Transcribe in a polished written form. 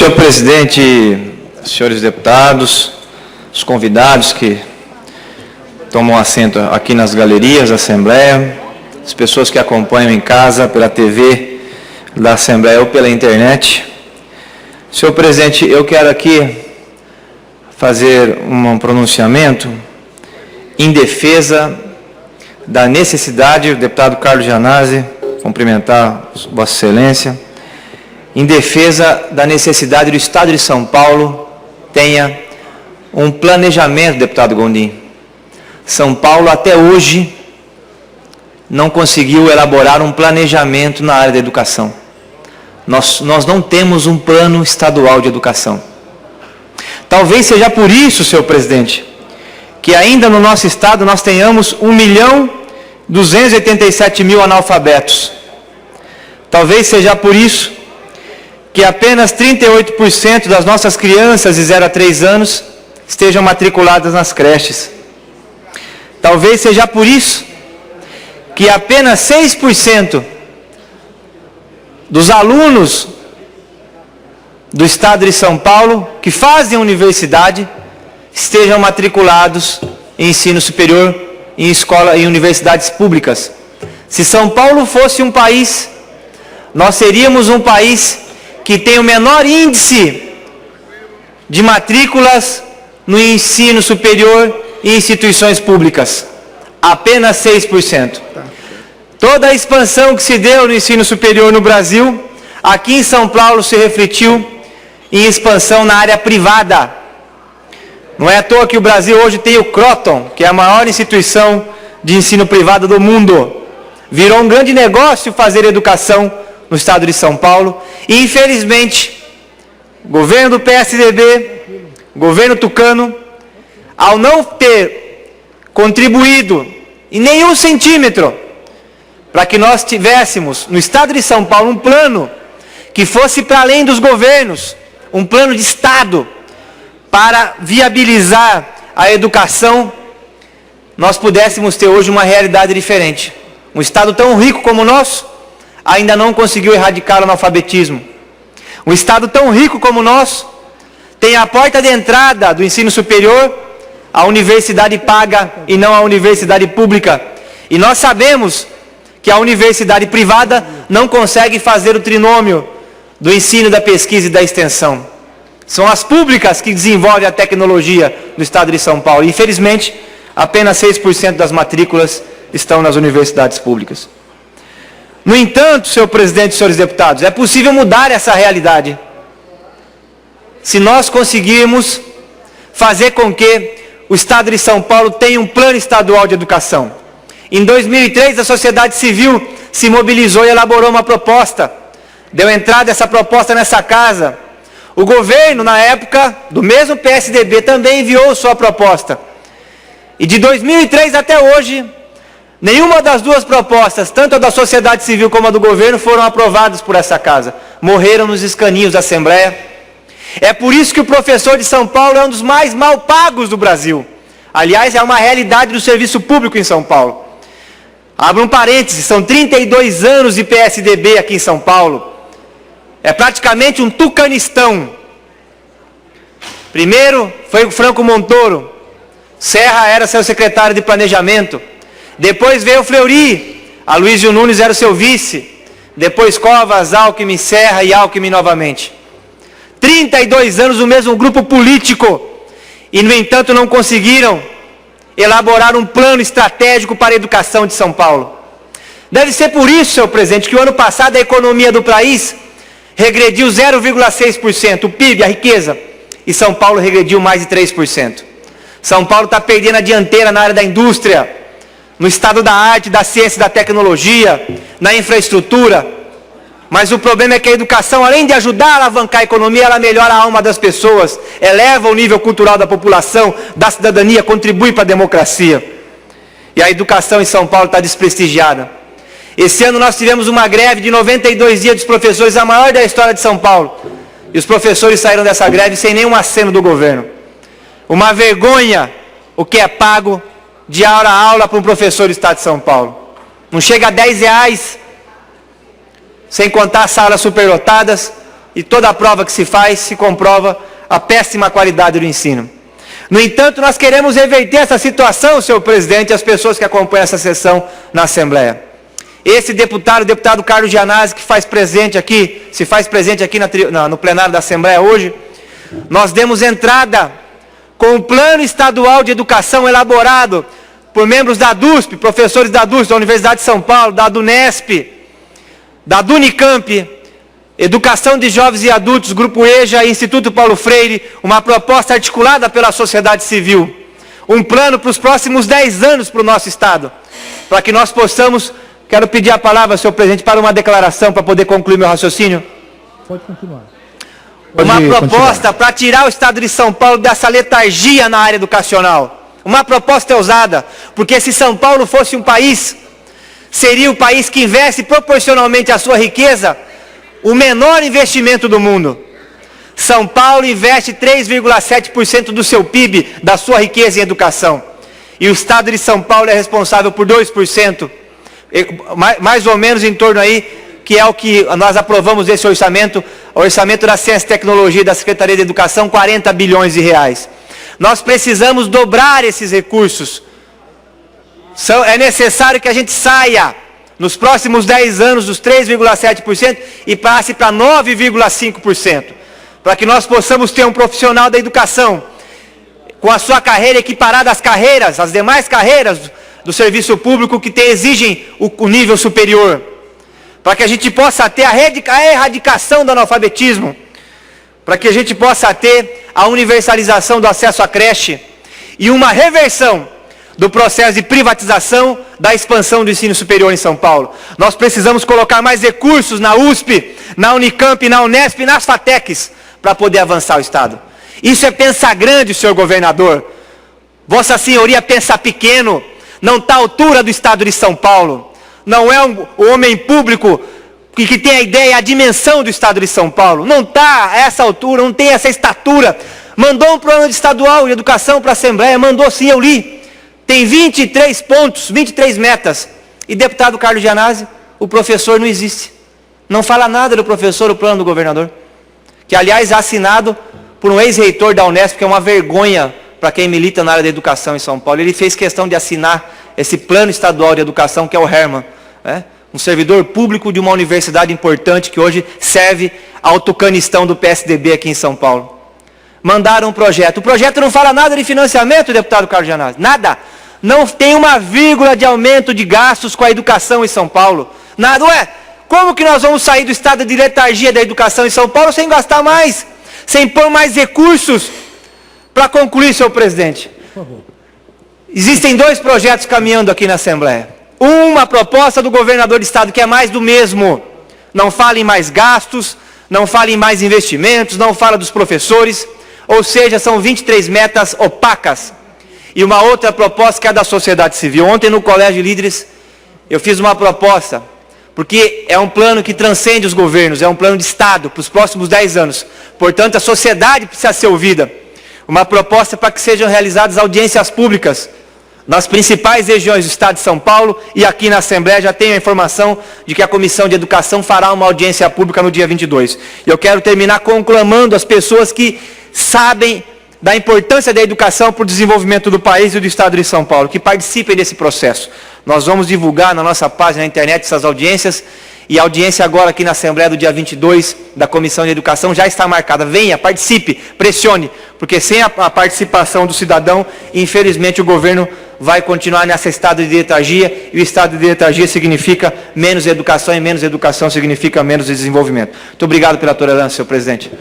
Senhor presidente, senhores deputados, os convidados que tomam assento aqui nas galerias da Assembleia, as pessoas que acompanham em casa pela TV da Assembleia ou pela internet. Senhor presidente, eu quero aqui fazer um pronunciamento em defesa da necessidade, o deputado Carlos Gianazzi, cumprimentar Vossa Excelência, em defesa da necessidade do Estado de São Paulo tenha um planejamento, deputado Gondim. São Paulo até hoje não conseguiu elaborar um planejamento na área da educação. Nós não temos um plano estadual de educação. Talvez seja por isso, senhor presidente, que ainda no nosso estado nós tenhamos 1.287.000 analfabetos. Talvez seja por isso que apenas 38% das nossas crianças de 0 a 3 anos estejam matriculadas nas creches. Talvez seja por isso que apenas 6% dos alunos do estado de São Paulo que fazem universidade estejam matriculados em ensino superior, em universidades públicas. Se São Paulo fosse um país, nós seríamos um país que tem o menor índice de matrículas no ensino superior e instituições públicas. Apenas 6%. Toda a expansão que se deu no ensino superior no Brasil, aqui em São Paulo se refletiu em expansão na área privada. Não é à toa que o Brasil hoje tem o Croton, que é a maior instituição de ensino privado do mundo. Virou um grande negócio fazer educação no estado de São Paulo. E, infelizmente, o governo do PSDB, governo tucano, ao não ter contribuído em nenhum centímetro para que nós tivéssemos no estado de São Paulo um plano que fosse para além dos governos, um plano de Estado para viabilizar a educação, nós pudéssemos ter hoje uma realidade diferente. Um estado tão rico como o nosso ainda não conseguiu erradicar o analfabetismo. Um estado tão rico como o nosso tem a porta de entrada do ensino superior a universidade paga e não a universidade pública. E nós sabemos que a universidade privada não consegue fazer o trinômio do ensino, da pesquisa e da extensão. São as públicas que desenvolvem a tecnologia no estado de São Paulo. Infelizmente, apenas 6% das matrículas estão nas universidades públicas. No entanto, senhor presidente e senhores deputados, é possível mudar essa realidade se nós conseguirmos fazer com que o estado de São Paulo tenha um plano estadual de educação. Em 2003, a sociedade civil se mobilizou e elaborou uma proposta. Deu entrada essa proposta nessa casa. O governo, na época, do mesmo PSDB, também enviou sua proposta. E de 2003 até hoje, nenhuma das duas propostas, tanto a da sociedade civil como a do governo, foram aprovadas por essa casa. Morreram nos escaninhos da Assembleia. É por isso que o professor de São Paulo é um dos mais mal pagos do Brasil. Aliás, é uma realidade do serviço público em São Paulo. Abro um parêntese, são 32 anos de PSDB aqui em São Paulo. É praticamente um tucanistão. Primeiro foi o Franco Montoro. Serra era seu secretário de planejamento. Depois veio o Fleury. Aloysio Nunes era o seu vice. Depois Covas, Alckmin, Serra e Alckmin novamente. 32 anos o mesmo grupo político. E, no entanto, não conseguiram elaborar um plano estratégico para a educação de São Paulo. Deve ser por isso, senhor presidente, que o ano passado a economia do país regrediu 0,6%, o PIB, a riqueza, e São Paulo regrediu mais de 3%. São Paulo está perdendo a dianteira na área da indústria, no estado da arte, da ciência e da tecnologia, na infraestrutura. Mas o problema é que a educação, além de ajudar a alavancar a economia, ela melhora a alma das pessoas, eleva o nível cultural da população, da cidadania, contribui para a democracia. E a educação em São Paulo está desprestigiada. Esse ano nós tivemos uma greve de 92 dias dos professores, a maior da história de São Paulo. E os professores saíram dessa greve sem nenhum aceno do governo. Uma vergonha o que é pago de hora a aula para um professor do estado de São Paulo. Não chega a R$10, sem contar salas superlotadas, e toda a prova que se faz se comprova a péssima qualidade do ensino. No entanto, nós queremos reverter essa situação, senhor presidente, e as pessoas que acompanham essa sessão na Assembleia. Esse deputado, o deputado Carlos Gianazzi, que se faz presente aqui no plenário da Assembleia hoje, nós demos entrada com o Plano Estadual de Educação elaborado por membros da DUSP, professores da DUSP, da Universidade de São Paulo, da DUNESP, da DUNICAMP, Educação de Jovens e Adultos, Grupo EJA e Instituto Paulo Freire, uma proposta articulada pela sociedade civil. Um plano para os próximos 10 anos para o nosso Estado, para que nós possamos... Quero pedir a palavra, senhor presidente, para uma declaração, para poder concluir meu raciocínio. Pode continuar. Uma proposta para tirar o Estado de São Paulo dessa letargia na área educacional. Uma proposta ousada, porque se São Paulo fosse um país, seria o país que investe proporcionalmente à sua riqueza o menor investimento do mundo. São Paulo investe 3,7% do seu PIB, da sua riqueza em educação. E o Estado de São Paulo é responsável por 2%. Mais ou menos em torno aí, que é o que nós aprovamos desse orçamento, o orçamento da Ciência e Tecnologia da Secretaria de Educação, 40 bilhões de reais. Nós precisamos dobrar esses recursos. É necessário que a gente saia, nos próximos 10 anos, dos 3,7% e passe para 9,5%, para que nós possamos ter um profissional da educação, com a sua carreira equiparada às carreiras, às demais carreiras do serviço público que exigem o nível superior, para que a gente possa ter a erradicação do analfabetismo, para que a gente possa ter a universalização do acesso à creche e uma reversão do processo de privatização da expansão do ensino superior em São Paulo. Nós precisamos colocar mais recursos na USP, na Unicamp, na Unesp e nas FATECs, para poder avançar o Estado. Isso é pensar grande, senhor governador. Vossa Senhoria pensa pequeno, não está à altura do Estado de São Paulo. Não é o homem público que tem a ideia, a dimensão do Estado de São Paulo. Não está a essa altura, não tem essa estatura. Mandou um plano estadual de educação para a Assembleia, mandou sim, eu li. Tem 23 pontos, 23 metas. E deputado Carlos Gianazzi, o professor não existe. Não fala nada do professor, o plano do governador. Que, aliás, é assinado por um ex-reitor da Unesp, que é uma vergonha para quem milita na área da educação em São Paulo. Ele fez questão de assinar esse plano estadual de educação, que é o Herman, né? Um servidor público de uma universidade importante que hoje serve ao tucanistão do PSDB aqui em São Paulo. Mandaram um projeto. O projeto não fala nada de financiamento, deputado Carlos Gianazzi. Nada. Não tem uma vírgula de aumento de gastos com a educação em São Paulo. Nada. Ué, como que nós vamos sair do estado de letargia da educação em São Paulo sem gastar mais? Sem pôr mais recursos? Para concluir, senhor presidente, existem 2 projetos caminhando aqui na Assembleia. Uma proposta do governador do estado que é mais do mesmo. Não fala em mais gastos, não fala em mais investimentos, não fala dos professores. Ou seja, são 23 metas opacas. E uma outra proposta que é da sociedade civil. Ontem no Colégio de Líderes eu fiz uma proposta, porque é um plano que transcende os governos, é um plano de Estado para os próximos 10 anos. Portanto, a sociedade precisa ser ouvida. Uma proposta para que sejam realizadas audiências públicas nas principais regiões do Estado de São Paulo, e aqui na Assembleia já tenho a informação de que a Comissão de Educação fará uma audiência pública no dia 22. E eu quero terminar conclamando as pessoas que sabem da importância da educação para o desenvolvimento do país e do Estado de São Paulo, que participem desse processo. Nós vamos divulgar na nossa página na internet essas audiências, e a audiência agora aqui na Assembleia do dia 22 da Comissão de Educação já está marcada. Venha, participe, pressione, porque sem a participação do cidadão, infelizmente o governo vai continuar nesse estado de letargia, e o estado de letargia significa menos educação, e menos educação significa menos desenvolvimento. Muito obrigado pela tolerância, senhor presidente.